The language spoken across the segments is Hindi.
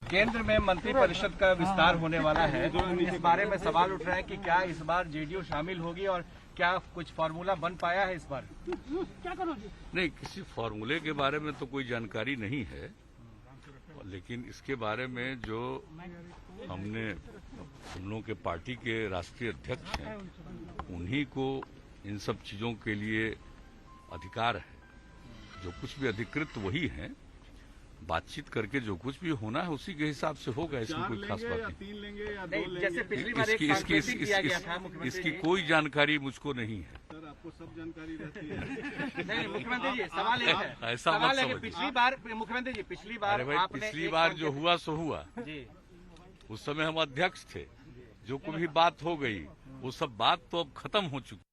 केंद्र में मंत्रिपरिषद का विस्तार होने वाला है, इस बारे में सवाल उठ रहा है कि क्या इस बार जेडीयू शामिल होगी और क्या कुछ फार्मूला बन पाया है इस बार? क्या करोगे? नहीं, किसी फार्मूले के बारे में तो कोई जानकारी नहीं है, लेकिन इसके बारे में जो हमने हम लोगों के पार्टी के राष्ट्रीय अध्यक्ष हैं, उन्हीं को इन सब चीजों के लिए अधिकार है। जो कुछ भी अधिकृत वही है, बातचीत करके जो कुछ भी होना है उसी के हिसाब से होगा। इसमें कोई खास बात नहीं। 3 लेंगे या 2 लेंगे? जैसे पिछली बार इसकी कोई जानकारी मुझको नहीं है। सर, आपको सब जानकारी रहती है। नहीं मुख्यमंत्री जी, सवाल एक है, ऐसा मत सवाल है कि समझिए। पिछली बार मुख्यमंत्री जी पिछली बार आपने पिछली बार जो हुआ सो हुआ जी, उस समय हम अध्यक्ष थे। जो कोई भी बात हो गई वो सब बात तो अब खत्म हो चुकी।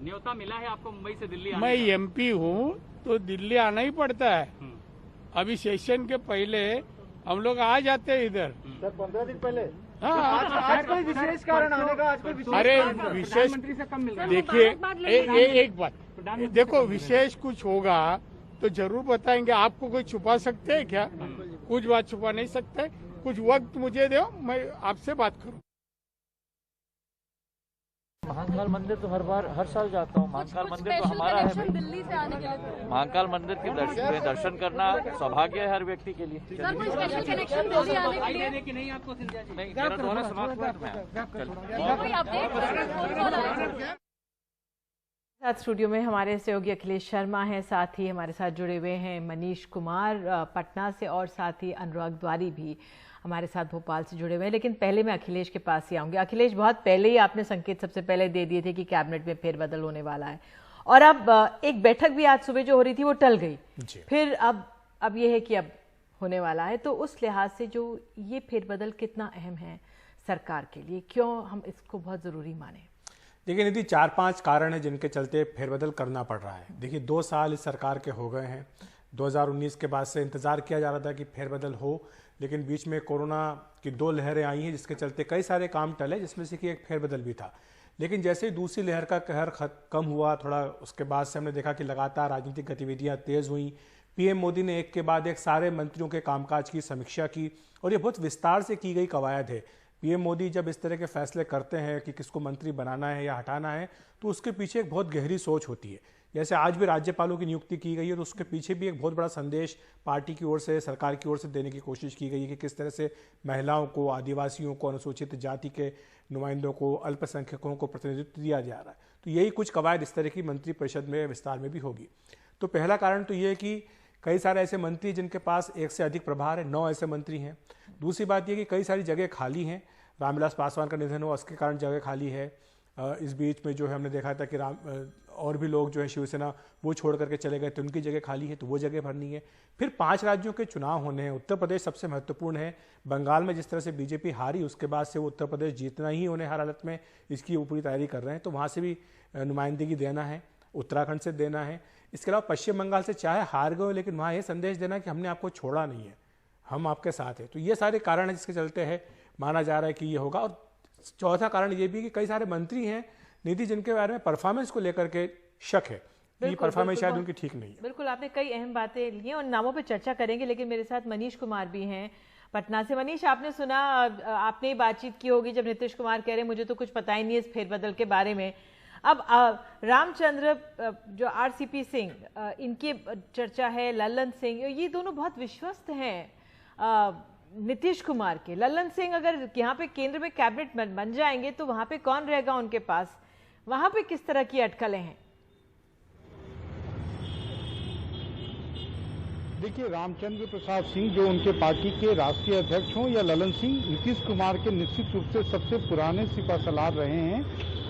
न्योता मिला है आपको मुंबई से दिल्ली आने मैं का? एमपी हूँ तो दिल्ली आना ही पड़ता है। अभी सेशन के पहले हम लोग आ जाते हैं इधर। सर, 15 दिन पहले। हाँ, आज कोई विशेष कारण आने का? आज कोई अरे विशेष प्रधानमंत्री से कम मिल रहा है। देखिए एक बात देखो, विशेष कुछ होगा तो जरूर बताएंगे। आपको कोई छुपा सकते हैं क्या? कुछ बात छुपा नहीं सकते। कुछ वक्त मुझे दो, मैं आपसे बात करूँ। महाकाल मंदिर तो हर साल जाता हूँ। महाकाल मंदिर तो हमारा है भाई। दिल्ली से आने के लिए महाकाल मंदिर के दर्शन करना सौभाग्य है हर व्यक्ति के लिए। सर, कोई स्पेशल कनेक्शन दिल्ली आने के लिए? कि नहीं आपको सिंधिया जी? नहीं, मेरा दौरा समाप्त हुआ है तो मैं कोई अपडेट? साथ स्टूडियो में हमारे सहयोगी अखिलेश शर्मा हैं, साथ ही हमारे साथ जुड़े हुए हैं मनीष कुमार पटना से, और साथ ही अनुराग द्वारी भी हमारे साथ भोपाल से जुड़े हुए हैं। लेकिन पहले मैं अखिलेश के पास ही आऊंगी। अखिलेश, बहुत पहले ही आपने संकेत सबसे पहले दे दिए थे कि कैबिनेट में फेरबदल होने वाला है, और अब एक बैठक भी आज सुबह जो हो रही थी वो टल गई, फिर अब ये है कि अब होने वाला है। तो उस लिहाज से जो ये फेरबदल कितना अहम है सरकार के लिए, क्यों हम इसको बहुत जरूरी माने? देखिए निधि, 4-5 कारण है जिनके चलते फेरबदल करना पड़ रहा है। देखिए 2 साल इस सरकार के हो गए हैं। 2019 के बाद से इंतजार किया जा रहा था कि फेरबदल हो, लेकिन बीच में कोरोना की 2 लहरें आई हैं जिसके चलते कई सारे काम टले, जिसमें से कि एक फेरबदल भी था। लेकिन जैसे ही दूसरी लहर का कहर कम हुआ थोड़ा, उसके बाद से हमने देखा कि लगातार राजनीतिक गतिविधियां तेज हुई। पीएम मोदी ने एक के बाद एक सारे मंत्रियों के कामकाज की समीक्षा की, और ये बहुत विस्तार से की गई कवायद है। पीएम मोदी जब इस तरह के फैसले करते हैं कि किसको मंत्री बनाना है या हटाना है, तो उसके पीछे एक बहुत गहरी सोच होती है। जैसे आज भी राज्यपालों की नियुक्ति की गई है, तो उसके पीछे भी एक बहुत बड़ा संदेश पार्टी की ओर से, सरकार की ओर से देने की कोशिश की गई है कि किस तरह से महिलाओं को, आदिवासियों को, अनुसूचित जाति के नुमाइंदों को, अल्पसंख्यकों को प्रतिनिधित्व दिया जा रहा है। तो यही कुछ कवायद इस तरह की मंत्रिपरिषद में विस्तार में भी होगी। तो पहला कारण तो ये है कि कई सारे ऐसे मंत्री जिनके पास एक से अधिक प्रभार है, 9 ऐसे मंत्री हैं। दूसरी बात यह कि कई सारी जगह खाली हैं। रामविलास पासवान का निधन हुआ, उसके कारण जगह खाली है। इस बीच में जो है हमने देखा था कि और भी लोग जो है शिवसेना वो छोड़ करके चले गए, तो उनकी जगह खाली है, तो वो जगह भरनी है। फिर 5 राज्यों के चुनाव होने हैं। उत्तर प्रदेश सबसे महत्वपूर्ण है। बंगाल में जिस तरह से बीजेपी हारी, उसके बाद से वो उत्तर प्रदेश जीतना ही उन्हें हर हालत में, इसकी वो पूरी तैयारी कर रहे हैं। तो वहाँ से भी नुमाइंदगी देना है, उत्तराखंड से देना है। इसके अलावा पश्चिम बंगाल से चाहे हार गए, लेकिन वहाँ ये संदेश देना कि हमने आपको छोड़ा नहीं है, हम आपके साथ हैं। तो ये सारे कारण हैं जिसके चलते है माना जा रहा है कि ये होगा। और चौथा कारण ये भी कि कई सारे मंत्री हैं निधि जिनके बारे में परफॉर्मेंस को लेकर के शक है कि परफॉर्मेंस शायद उनकी ठीक नहीं है। बिल्कुल, आपने कई अहम बातें ली हैं और नामों पे चर्चा करेंगे, लेकिन मेरे साथ मनीष कुमार भी हैं पटना से। मनीष, आपने सुना, आपने बातचीत की होगी जब नीतीश कुमार कह रहे मुझे तो कुछ पता ही नहीं है इस फेरबदल के बारे में। अब रामचंद्र जो आरसीपी सिंह, इनकी चर्चा है, लल्लन सिंह, ये दोनों बहुत विश्वस्त हैं नीतीश कुमार के। लल्लन सिंह अगर यहाँ पे केंद्र में कैबिनेट बन जाएंगे तो वहां पे कौन रहेगा उनके पास? वहां पे किस तरह की अटकलें हैं? देखिए, रामचंद्र प्रसाद सिंह जो उनके पार्टी के राष्ट्रीय अध्यक्ष हों या ललन सिंह, नीतीश कुमार के निश्चित रूप से सबसे पुराने सिपासलार रहे हैं।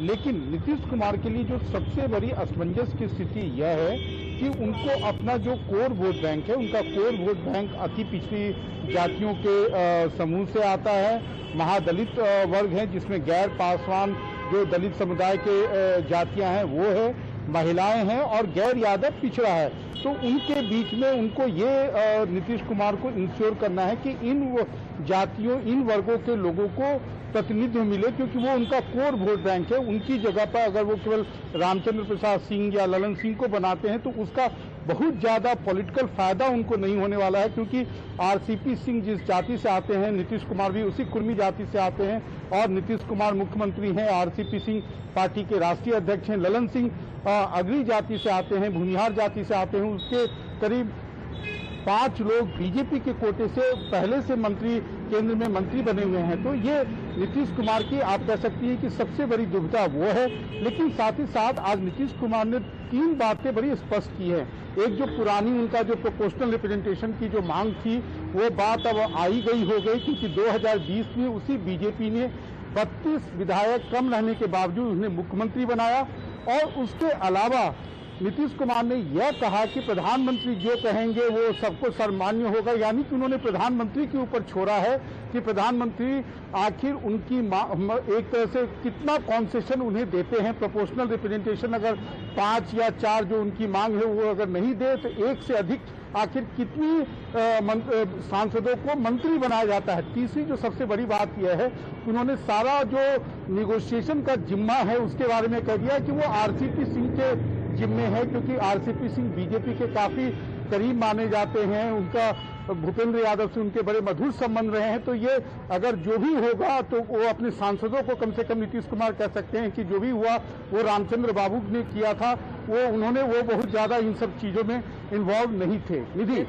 लेकिन नीतीश कुमार के लिए जो सबसे बड़ी असमंजस की स्थिति यह है कि उनको अपना जो कोर वोट बैंक है, उनका कोर वोट बैंक अति पिछड़ी जातियों के समूह से आता है। महादलित वर्ग है जिसमें गैर पासवान जो दलित समुदाय के जातियां हैं वो है, महिलाएं हैं और गैर यादव पिछड़ा है। तो उनके बीच में उनको ये नीतीश कुमार को इंश्योर करना है कि इन जातियों, इन वर्गों के लोगों को प्रतिनिधित्व मिले, क्योंकि वो उनका कोर वोट बैंक है। उनकी जगह पर अगर वो केवल रामचंद्र प्रसाद सिंह या ललन सिंह को बनाते हैं तो उसका बहुत ज्यादा पॉलिटिकल फायदा उनको नहीं होने वाला है, क्योंकि आरसीपी सिंह जिस जाति से आते हैं, नीतीश कुमार भी उसी कुर्मी जाति से आते हैं और नीतीश कुमार मुख्यमंत्री हैं, आरसीपी सिंह पार्टी के राष्ट्रीय अध्यक्ष हैं, ललन सिंह अगरी जाति से आते हैं, भूमिहार जाति से आते हैं। उसके करीब 5 लोग बीजेपी के कोटे से पहले से मंत्री, केंद्र में मंत्री बने हुए हैं। तो ये नीतीश कुमार की आप कह सकती हैं कि सबसे बड़ी दुविधा वो है। लेकिन साथ ही साथ आज नीतीश कुमार ने 3 बातें बड़ी स्पष्ट की है। एक जो पुरानी उनका जो प्रोपोर्शनल रिप्रेजेंटेशन की जो मांग थी, वो बात अब आई गई हो गई, क्योंकि 2020 में उसी बीजेपी ने 32 विधायक कम रहने के बावजूद उन्हें मुख्यमंत्री बनाया। और उसके अलावा नीतीश कुमार ने यह कहा कि प्रधानमंत्री जो कहेंगे वो सबको सर्वमान्य होगा, यानी कि उन्होंने प्रधानमंत्री के ऊपर छोड़ा है कि प्रधानमंत्री आखिर उनकी एक तरह से कितना कॉन्सेशन उन्हें देते हैं। प्रोपोर्शनल रिप्रेजेंटेशन अगर 5 या 4 जो उनकी मांग है वो अगर नहीं दे तो 1 से अधिक आखिर कितनी सांसदों को मंत्री बनाया जाता है। तीसरी जो सबसे बड़ी बात यह है, उन्होंने सारा जो निगोशिएशन का जिम्मा है उसके बारे में कह दिया कि वो आरसीपी सिंह के जिम्मे है, क्योंकि आरसीपी सिंह बीजेपी के काफी करीब माने जाते हैं। उनका भूपेंद्र यादव से उनके बड़े मधुर संबंध रहे हैं। तो ये अगर जो भी होगा तो वो अपने सांसदों को कम से कम नीतीश कुमार कह सकते हैं कि जो भी हुआ वो रामचंद्र बाबू ने किया था, वो उन्होंने वो बहुत ज्यादा इन सब चीजों में इन्वॉल्व नहीं थे। निधि।